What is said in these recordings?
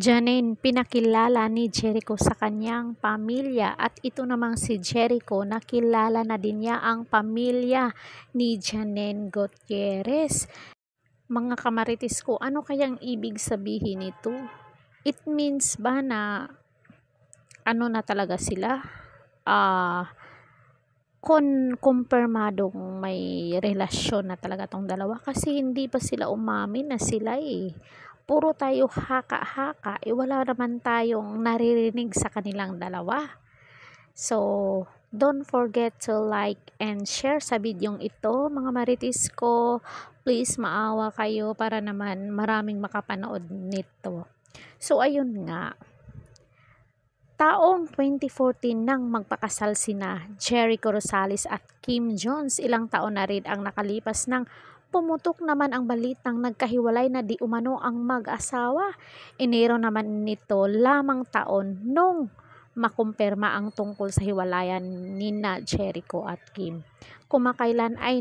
Janine, pinakilala ni Jericho sa kanyang pamilya at ito namang si Jericho, nakilala na din niya ang pamilya ni Janine Gutierrez. Mga kamaritis ko, ano kayang ibig sabihin nito? It means ba na ano na talaga sila? Kumpirmadong may relasyon na talaga tong dalawa kasi hindi pa sila umamin na sila puro tayo haka-haka wala naman tayong naririnig sa kanilang dalawa. So don't forget to like and share sa videong ito mga maritis ko. Please maawa kayo para naman maraming makapanood nito. So ayun nga, taong 2014 nang magpakasal sina Jericho Rosales at Kim Jones. Ilang taon na rin ang nakalipas nang pumutok naman ang balitang nagkahiwalay na di umano ang mag-asawa. Enero naman nito lamang taon nung makumpirma ang tungkol sa hiwalayan nina Jericho at Kim. Kumakailan ay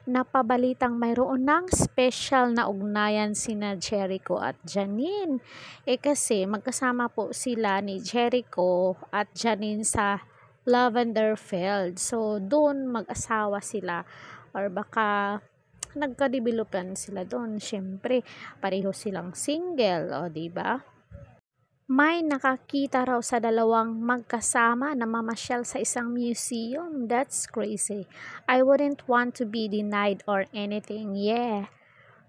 napabalitang mayroon ng special na ugnayan sina Jericho at Janine. Kasi magkasama po sila ni Jericho at Janine sa Lavender Field. So doon mag-asawa sila or baka nagka-developan sila doon. Syempre, pareho silang single, o di ba? May nakakita raw sa dalawang magkasama na mamasyal sa isang museum. That's crazy. I wouldn't want to be denied or anything. Yeah,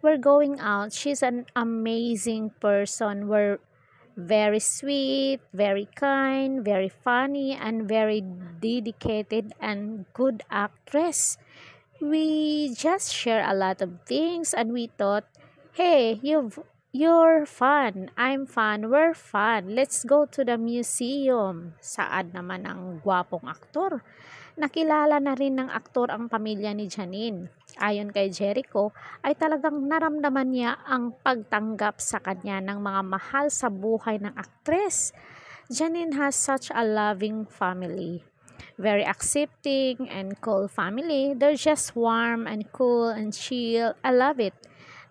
we're going out. She's an amazing person. We're very sweet, very kind, very funny, and very dedicated and good actress. We just share a lot of things and we thought, hey, you're fun, I'm fun, we're fun. Let's go to the museum. Saad naman ang gwapong aktor. Nakilala na rin ng aktor ang pamilya ni Janine. Ayon kay Jericho, ay talagang naramdaman niya ang pagtanggap sa kanya ng mga mahal sa buhay ng aktres. Janine has such a loving family. Very accepting and cool family. They're just warm and cool and chill. I love it.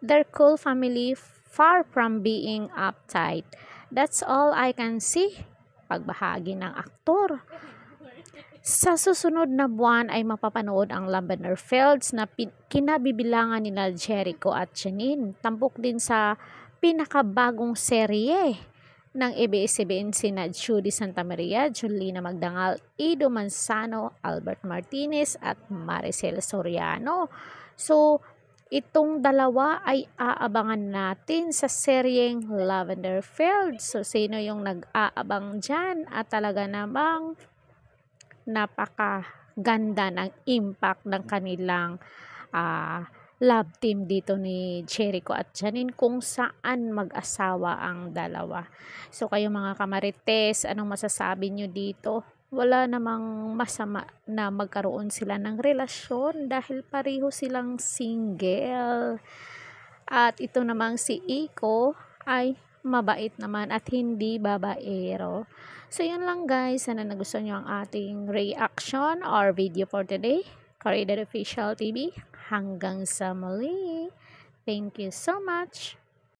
Their cool family, far from being uptight. That's all I can see. Pagbahagi ng aktor. Sa susunod na buwan ay mapapanood ang Lavender Fields na kinabibilangan nila Jericho at Janine. Tampok din sa pinakabagong serye ng ABS-CBN sina Judy Santa Maria, Julina Magdangal, Ido Manzano, Albert Martinez at Maricel Soriano. So, itong dalawa ay aabangan natin sa seryeng Lavender Fields. So, sino yung nag-aabang dyan? At talaga namang napakaganda ng impact ng kanilang love team dito ni Jericho at Janine kung saan mag-asawa ang dalawa. So kayo mga kamarites, anong masasabi nyo dito? Wala namang masama na magkaroon sila ng relasyon dahil pareho silang single. At ito namang si Iko ay mabait naman at hindi babaero. So yun lang guys, sana nagustuhan nyo ang ating reaction or video for today. Corridor Official TV. Hanggang sa muli. Thank you so much.